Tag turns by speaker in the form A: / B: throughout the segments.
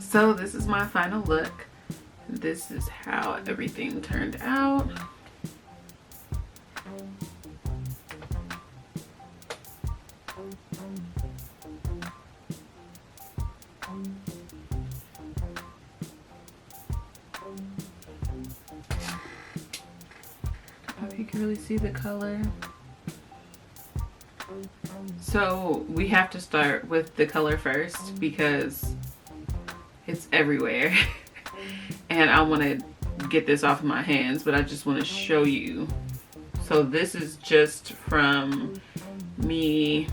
A: So this is my final look. This is how everything turned out. I hope you can really see the color. So we have to start with the color first because it's everywhere. And I want to get this off of my hands, but I just want to show you. So this is just from me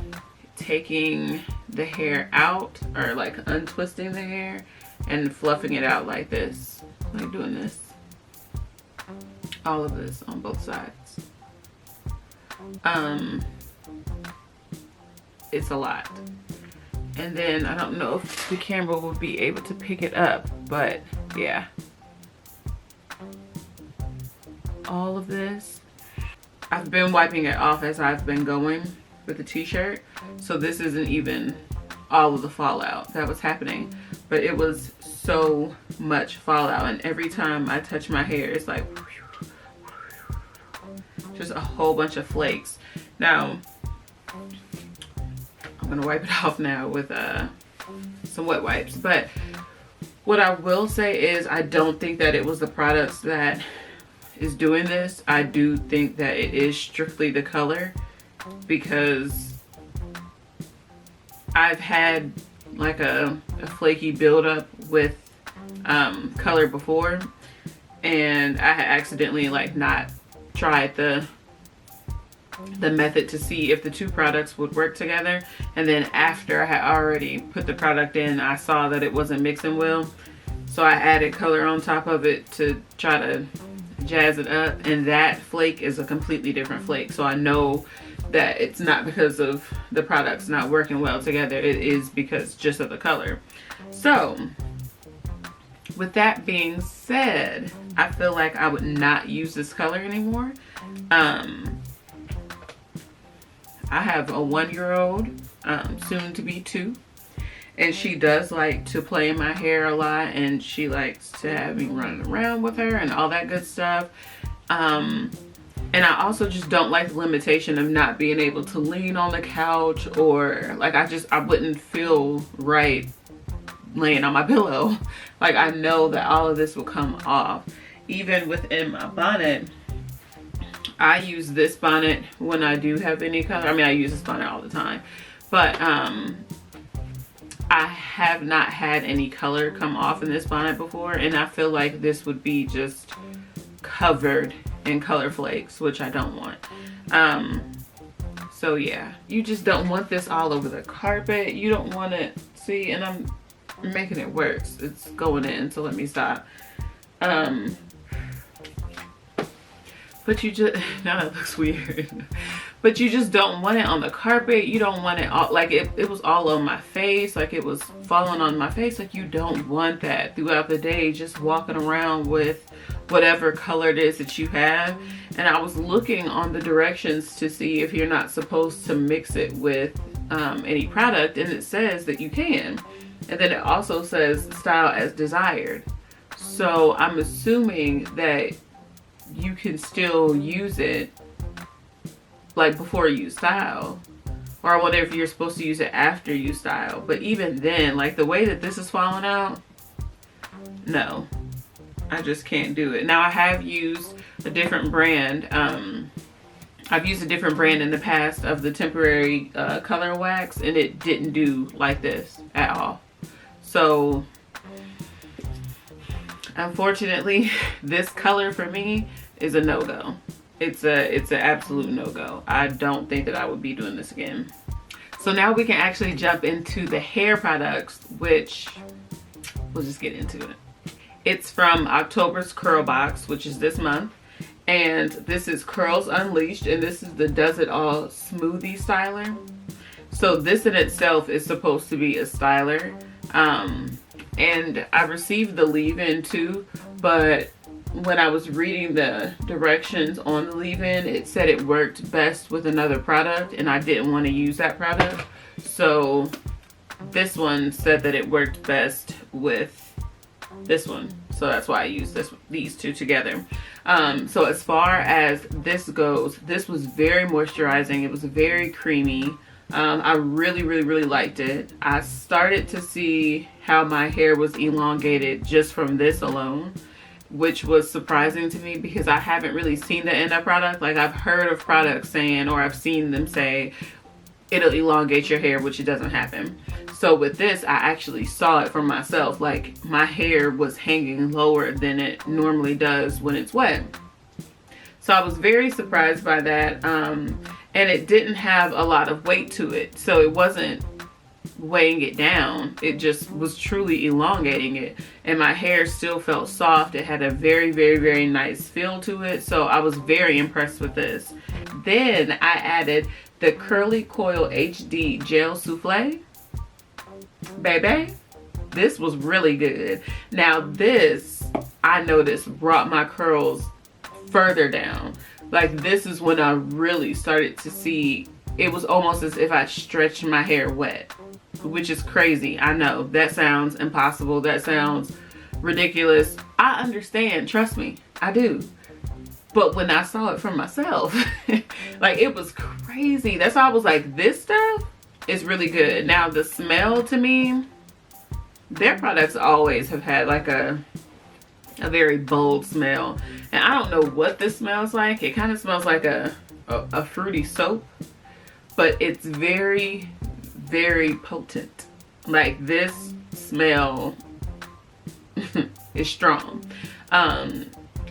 A: taking the hair out, or like untwisting the hair and fluffing it out like this, like doing this, all of this on both sides. It's a lot. And then I don't know if the camera will be able to pick it up, but yeah. All of this, I've been wiping it off as I've been going with the t-shirt. So this isn't even all of the fallout that was happening, but it was so much fallout. And every time I touch my hair, it's like just a whole bunch of flakes. Now, I'm gonna wipe it off now with some wet wipes. But what I will say is I don't think that it was the products that is doing this. I do think that it is strictly the color, because I've had like a flaky buildup with color before, and I had accidentally like not tried the method to see if the two products would work together, and then after I had already put the product in, I saw that it wasn't mixing well, so I added color on top of it to try to jazz it up, and that flake is a completely different flake. So I know that it's not because of the products not working well together, it is because just of the color. So with that being said, I feel like I would not use this color anymore. I have a 1-year-old, soon to be 2, and she does like to play in my hair a lot, and she likes to have me running around with her and all that good stuff. And I also just don't like the limitation of not being able to lean on the couch, or like I wouldn't feel right laying on my pillow. Like I know that all of this will come off. Even within my bonnet, I use this bonnet when I do have any color. I mean, I use this bonnet all the time, but I have not had any color come off in this bonnet before, and I feel like this would be just covered in color flakes, which I don't want. So yeah, you just don't want this all over the carpet. You don't want it, see, and I'm making it worse. It's going in, so let me stop. but you just, now that looks weird. But you just don't want it on the carpet. You don't want it all, like it was all on my face, like it was falling on my face. Like you don't want that throughout the day, just walking around with whatever color it is that you have. And I was looking on the directions to see if you're not supposed to mix it with any product, and it says that you can. And then it also says style as desired. So I'm assuming that you can still use it like before you style, or I wonder if you're supposed to use it after you style. But even then, like the way that this is falling out, no, I just can't do it. Now I have used a different brand. I've used a different brand in the past of the temporary color wax, and it didn't do like this at all. So unfortunately, this color for me is a no-go. It's an absolute no-go. I don't think that I would be doing this again. So now we can actually jump into the hair products, which we'll just get into it. It's from October's Curl Box, which is this month. And this is Curls Unleashed, and this is the Does It All Smoothie Styler. So this in itself is supposed to be a styler. And I received the leave-in too, but when I was reading the directions on the leave-in, it said it worked best with another product, and I didn't want to use that product. So this one said that it worked best with this one. So that's why I used these two together. So as far as this goes, this was very moisturizing. It was very creamy. I really liked it. I started to see how my hair was elongated just from this alone, which was surprising to me because I haven't really seen the end of product. Like I've heard of products saying, or I've seen them say it'll elongate your hair, which it doesn't happen. So with this, I actually saw it for myself. Like my hair was hanging lower than it normally does when it's wet. So I was very surprised by that. And it didn't have a lot of weight to it. So it wasn't weighing it down. It just was truly elongating it. And my hair still felt soft. It had a very nice feel to it. So I was very impressed with this. Then I added the Curly Coil HD Gel Souffle. Baby, this was really good. Now this, I noticed, brought my curls further down. Like this is when I really started to see, it was almost as if I stretched my hair wet, which is crazy. I know that sounds impossible. That sounds ridiculous. I understand, trust me, I do. But when I saw it for myself, like it was crazy. That's why I was like, this stuff is really good. Now the smell, to me, their products always have had like a very bold smell, and I don't know what this smells like. It kind of smells like a fruity soap, but it's very potent. Like this smell is strong.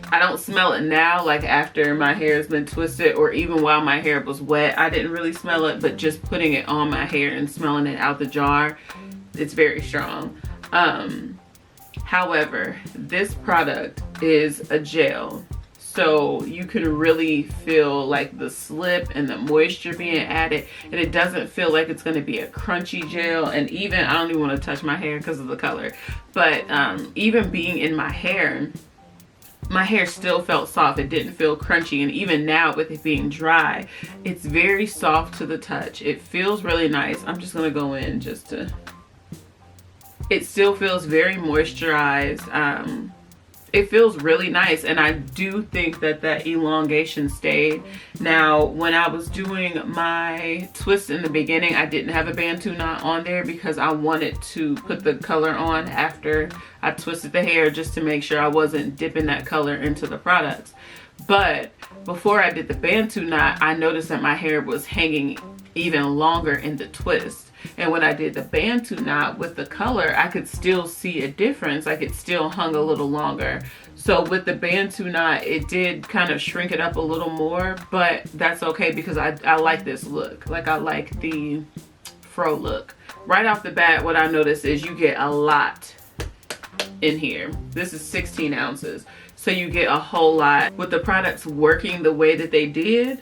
A: I don't smell it now, like after my hair has been twisted, or even while my hair was wet. I didn't really smell it, but just putting it on my hair and smelling it out the jar, it's very strong. However, this product is a gel, so you can really feel like the slip and the moisture being added, and it doesn't feel like it's going to be a crunchy gel. And even, I don't even want to touch my hair because of the color, but even being in my hair still felt soft. It didn't feel crunchy, and even now with it being dry, it's very soft to the touch. It feels really nice. I'm just going to go in just to... It still feels very moisturized. It feels really nice, and I do think that that elongation stayed. Now, when I was doing my twist in the beginning, I didn't have a Bantu knot on there because I wanted to put the color on after I twisted the hair, just to make sure I wasn't dipping that color into the products. But before I did the Bantu knot, I noticed that my hair was hanging even longer in the twist. And when I did the Bantu knot with the color, I could still see a difference. Like it still hung a little longer. So with the Bantu knot, it did kind of shrink it up a little more, but that's okay because I like this look. Like I like the fro look. Right off the bat, what I noticed is you get a lot in here. This is 16 ounces. So so you get a whole lot. With the products working the way that they did,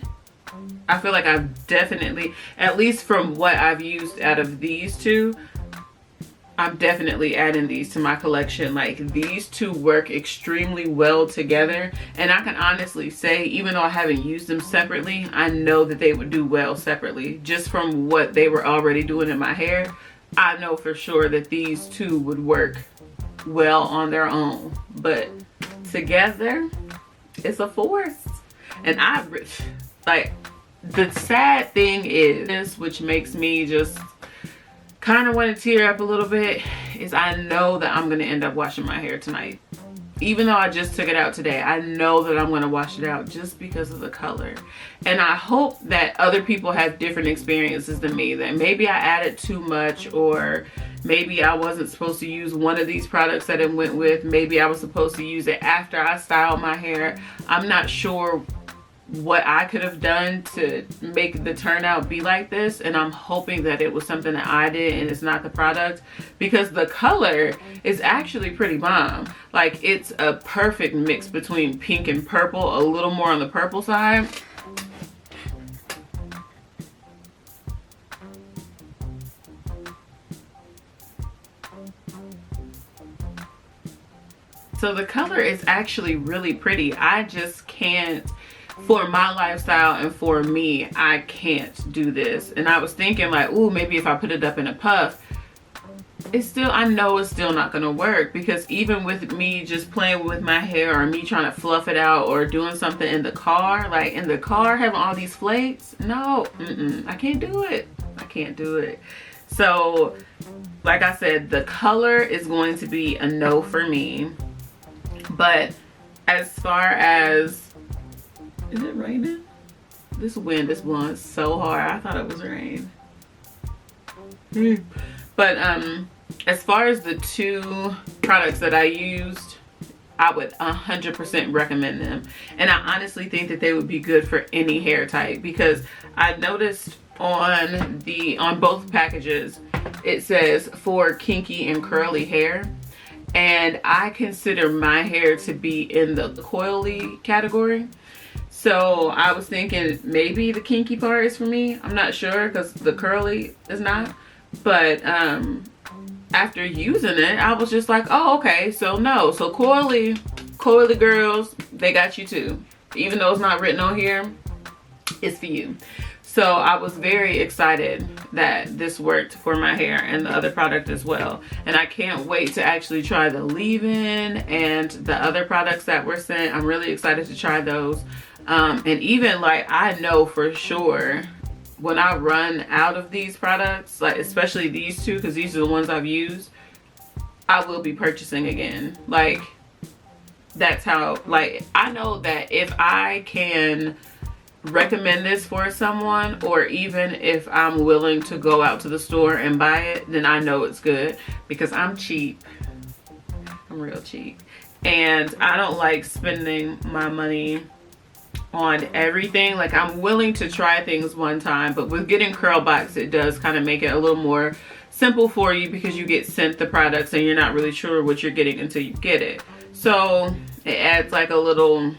A: I feel like I've definitely, at least from what I've used out of these two, I'm definitely adding these to my collection. Like, these two work extremely well together, and I can honestly say, even though I haven't used them separately, I know that they would do well separately. Just from what they were already doing in my hair, I know for sure that these two would work well on their own, but together it's a force. And I like, the sad thing is, which makes me just kind of want to tear up a little bit, is I know that I'm going to end up washing my hair tonight. Even though I just took it out today, I know that I'm going to wash it out just because of the color. And I hope that other people have different experiences than me, that maybe I added too much, or maybe I wasn't supposed to use one of these products that it went with. Maybe I was supposed to use it after I styled my hair. I'm not sure what I could have done to make the turnout be like this, and I'm hoping that it was something that I did and it's not the product, because the color is actually pretty bomb. Like, it's a perfect mix between pink and purple, a little more on the purple side. So the color is actually really pretty. I just can't, for my lifestyle and for me, I can't do this. And I was thinking like, ooh, maybe if I put it up in a puff, it's still, I know it's still not gonna work, because even with me just playing with my hair, or me trying to fluff it out, or doing something in the car, like in the car having all these flakes, no, I can't do it. I can't do it. So like I said, the color is going to be a no for me. But as far as, is it raining? This wind is blowing so hard. I thought it was rain. But as far as the two products that I used, I would 100% recommend them. And I honestly think that they would be good for any hair type, because I noticed on both packages it says for kinky and curly hair. And I consider my hair to be in the coily category. So I was thinking maybe the kinky part is for me. I'm not sure, because the curly is not. But after using it, I was just like, oh, okay, so no. So coily girls, they got you too. Even though it's not written on here, it's for you. So I was very excited that this worked for my hair and the other product as well. And I can't wait to actually try the leave-in and the other products that were sent. I'm really excited to try those. And even like, I know for sure when I run out of these products, like especially these two, because these are the ones I've used, I will be purchasing again. Like, that's how, like, I know that if I can recommend this for someone, or even if I'm willing to go out to the store and buy it, then I know it's good, because I'm cheap. I'm real cheap, and I don't like spending my money on everything. Like, I'm willing to try things one time, but with getting Curl Box, it does kind of make it a little more simple for you, because you get sent the products and you're not really sure what you're getting until you get it. So it adds like a little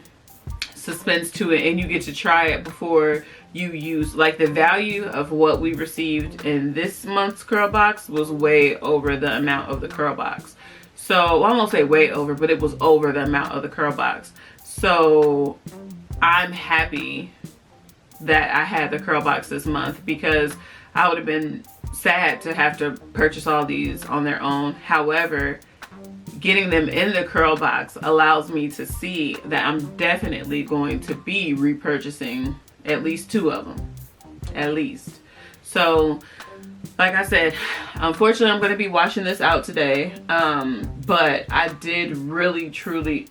A: suspense to it, and you get to try it before you use. Like, the value of what we received in this month's Curl Box was way over the amount of the Curl Box. So, well, I won't say way over, but it was over the amount of the Curl Box. So I'm happy that I had the Curl Box this month, because I would have been sad to have to purchase all these on their own. However, getting them in the Curl Box allows me to see that I'm definitely going to be repurchasing at least two of them, at least. So like I said, unfortunately I'm going to be washing this out today, but I did really truly,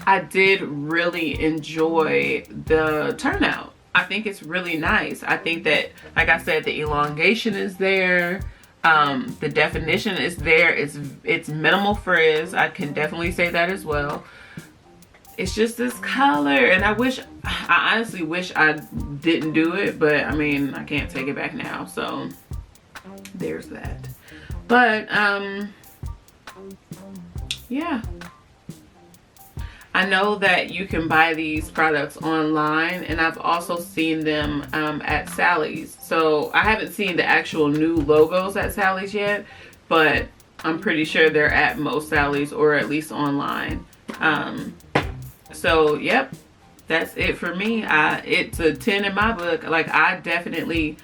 A: I did really enjoy the turnout. I think it's really nice. I think that, like I said, the elongation is there. The definition is there. It's minimal frizz. I can definitely say that as well. It's just this color, and I honestly wish I didn't do it, but I mean, I can't take it back now, so there's that. But yeah, I know that you can buy these products online, and I've also seen them at Sally's. So I haven't seen the actual new logos at Sally's yet, but I'm pretty sure they're at most Sally's or at least online. So yep, that's it for me. It's a 10 in my book. Like, I definitely,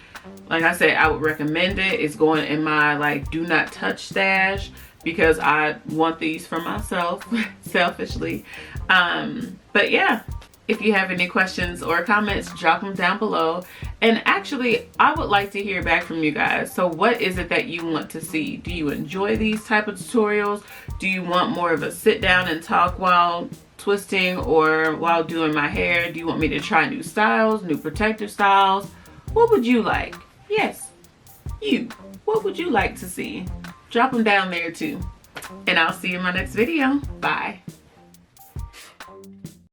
A: like I said, I would recommend it. It's going in my like do not touch stash because I want these for myself selfishly. But yeah, if you have any questions or comments, drop them down below. And actually, I would like to hear back from you guys. So what is it that you want to see? Do you enjoy these type of tutorials? Do you want more of a sit down and talk while twisting or while doing my hair? Do you want me to try new styles, new protective styles? What would you like? Yes, you. What would you like to see? Drop them down there too. And I'll see you in my next video. Bye.